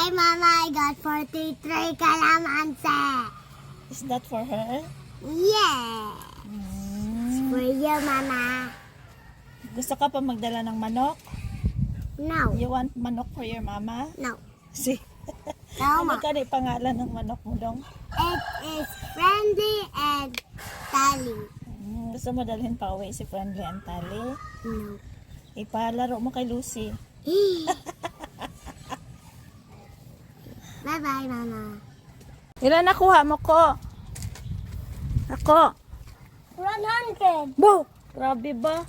Hi, Mama. I got 43 calamansi. Is that for her? Yeah. It's for you, Mama. Gusto ka pa magdala ng manok? No. You want manok for your mama? No. Si. No, Ano Ma. ka ni pangalan ng manok mo dong? It is Friendly and Tally. Gusto mo dalhin pa uwi si Friendly and Tally? No. Ipalaro mo kay Lucy. Bye-bye, Mama. Ilan nakuha mo ko? Ako. 100. Bo! Grabe ba?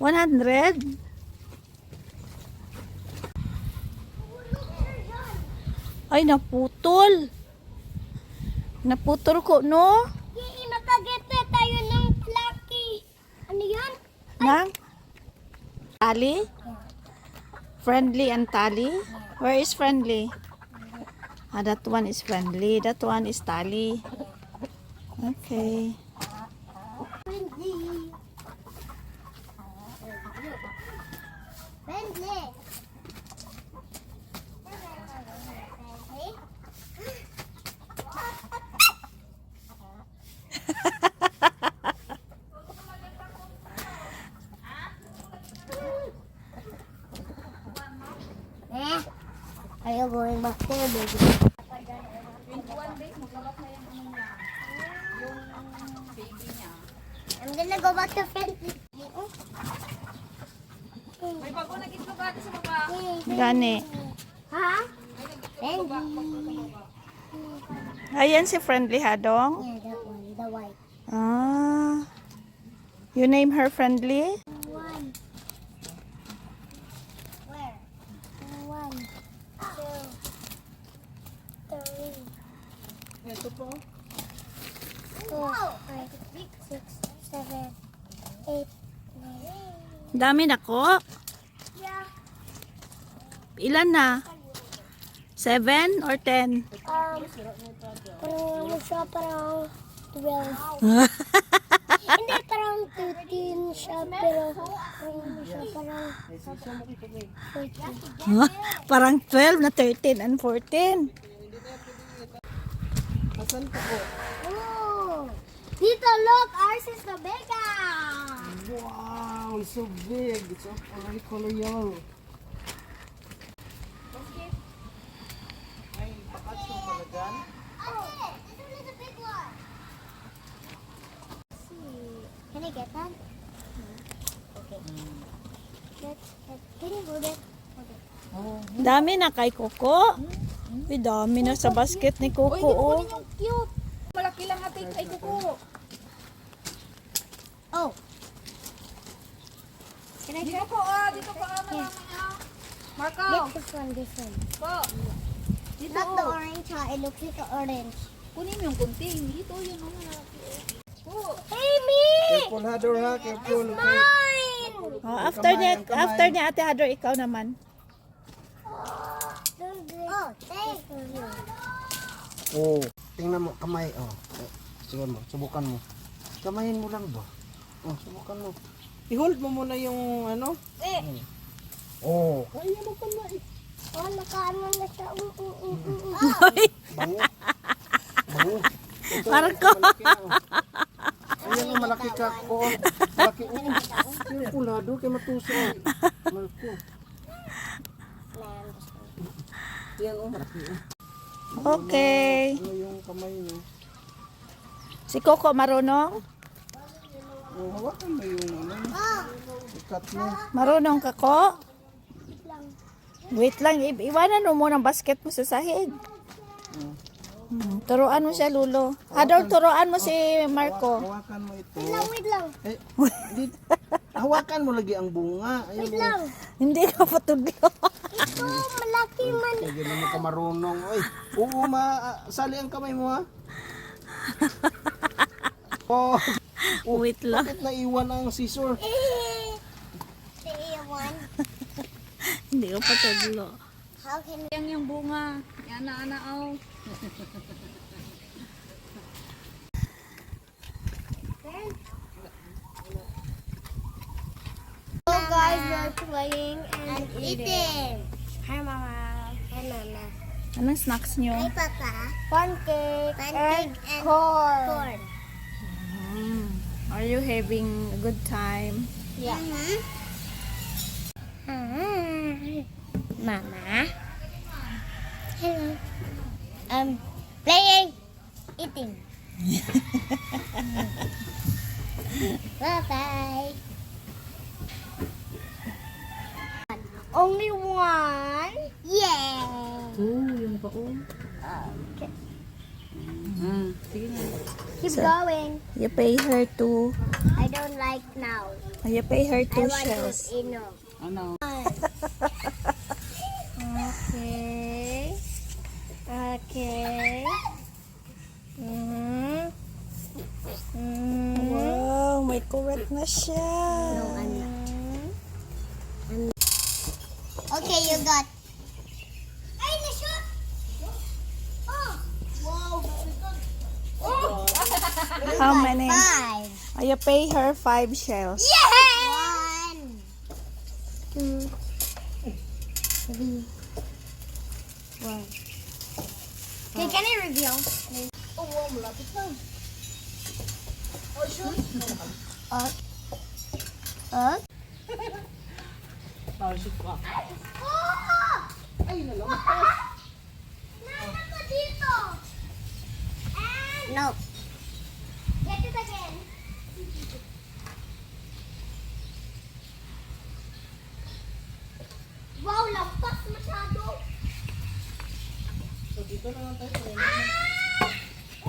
100? Ay, naputol. Naputol ko, no? Yay, makagete tayo ng Lucky. Ano yan? Nang? Tally? Friendly and Tally? Where is Friendly? Ah, that one is Friendly. That one is Tally. Okay. Friendly. Friendly. Are you going back there, baby? 21 days, maglabas na yung ano niya. Yung baby niya. I'm gonna go back to Friendly. May bago na gitlogado sa baba. Gani. Ha? Friendly. Ayan si Friendly, Hadong. Yeah, that one, the white. Ah. You name her Friendly? One. Where? One, two, three. Ito po. 4, 5, 6, 7, 8, 9. Dami na ko. Yeah. Ilan na? 7 or 10? Parang ano siya, parang 12. Hindi, parang 13 siya, pero parang ano siya, parang 14. Parang 12 na 13 and 14. Oh! Dito, look! Ours is the biggest! Wow, it's so big. It's already color yellow. Oh, this one is a big one. Let's see. Can I get that? Okay. Can you hold it? Hold it. Dami na kay Coco. Uy, dami na sa basket ni Coco. Oh. Yung cute. Malaki lang ating kay Kuko. Oh. Can I Dito try? po dito po malamang Marco. Get this one, this one. Po. Dito. Not the orange, ha? It looks like an orange. Kunin mo yung kunting. Dito yung mga malaki. Po. Hey, me! Careful, Hador, ha? Careful. Mine! Oh, after niya Ate Hador, ikaw naman. Oh, thank you. Oh, tingnan mo, kamay. Oh, sige mo, subukan mo. Kamayin mo lang ba? Oh, subukan mo. I-hold mo muna yung ano. Oh, kaya mo kamay. Oh, nakaano na siya. Bango. Bango. Ito, Marco. malaki na, oh. Ayan ang malaki ka ko. Malaki. Careful, Hador, kaya matuso. Marco. Yan, oh, malaki. Oh. Okay. Ano yung kamay niyo? Si Coco marunong? Oh, hawakan mo yung ano. Ikat mo. Marunong ka ko? Wait lang, iwanan mo muna ang basket mo sa sahig. Turuan mo siya, Lulo. Hador, turuan mo si Marco. Hawakan mo ito. Wait lang. Eh, hawakan mo lagi ang bunga. Ayun. Lang. Hindi ka patudlo. Ito, malaki man. Kaya ganun mo ka marunong. Oy, oo, sali ang kamay mo, ha? Oh, Wait lang. bakit naiwan ang scissor? Say one. Hindi ka patudlo. How can Yang yung bunga. Yan na oh. guys, we're playing and eating. Hi, Mama. Hi, Mama. Anong snacks nyo? Hey, Papa. Pancake. Pancake and corn. Are you having a good time? Yeah. Mama. Hello. Playing. Eating. Bye-bye. Only one? Yeah. Yung baon. Okay. Sige na. Keep So- going. You pay her two. I don't like now. You pay her I two want shells. to enough. Ano? Okay. Okay. Mm-hmm. Mm-hmm. Wow, may correct na siya. No, I'm not. Okay, you got. Ay, na-shoot! Oh! Wow! Oh! How many? 5. You pay her 5 shells. Yeah! 1, 2, 3, 1. Okay, can I reveal? Oh, wow, malapit na. Oh, shoot. Shoot pa. Oh! Ay, nalampas. Nana ko dito. And... No. Get it again. Wow, lampas masyado. So, dito na lang tayo.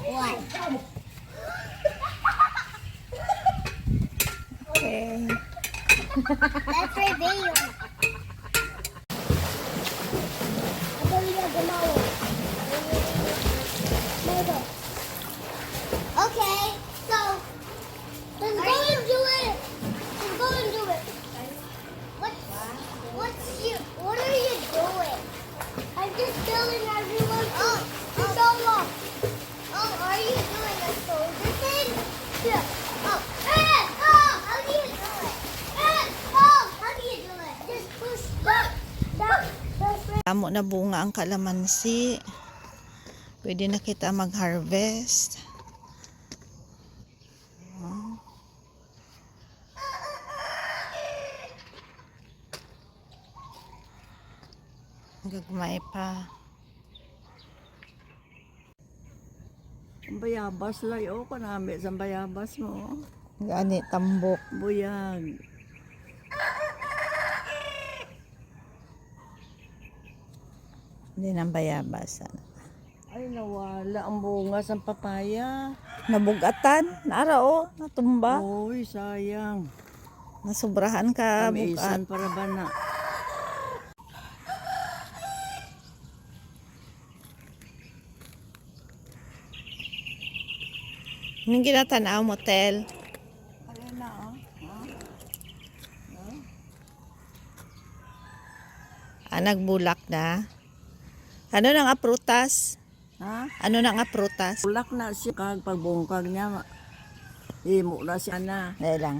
One. Okay. Let's reveal. Ako yung gumawa. Maybe. Okay, so let's go and do it. Let's go and do it. What are you doing? I'm just telling everyone to go up. Oh, are you doing a soldier thing? Yeah. Oh, how do you do it? How do you do it? Just push down. That's right. Amo na bunga ang kalamansi. Pwede na kita mag-harvest. Gagmay pa. Ang bayabas lay o kanami sa bayabas mo. Gani tambok. Buyag. Hindi nang bayabasan. Ay nawala ang bunga sa papaya. Nabugatan. Naara o. Natumba. Uy, sayang. Nasubrahan ka bugat. Kamisan para ba na? Anong ginatanaw mo, Tel? Ayun na oh. Nagbulak na. Ano na nga prutas? Ha? Ano na nga prutas? Ulak na siya kag pagbungkag niya. Imo na siya na. Dahil lang.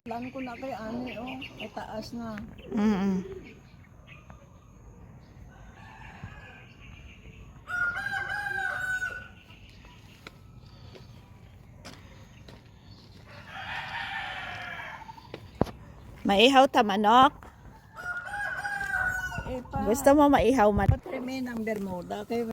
Plan ko na kay ani oh. Ay taas na. Maihaw ta manok. Eh pa. Gusto mo maihaw manok? Patre may ng Bermuda kay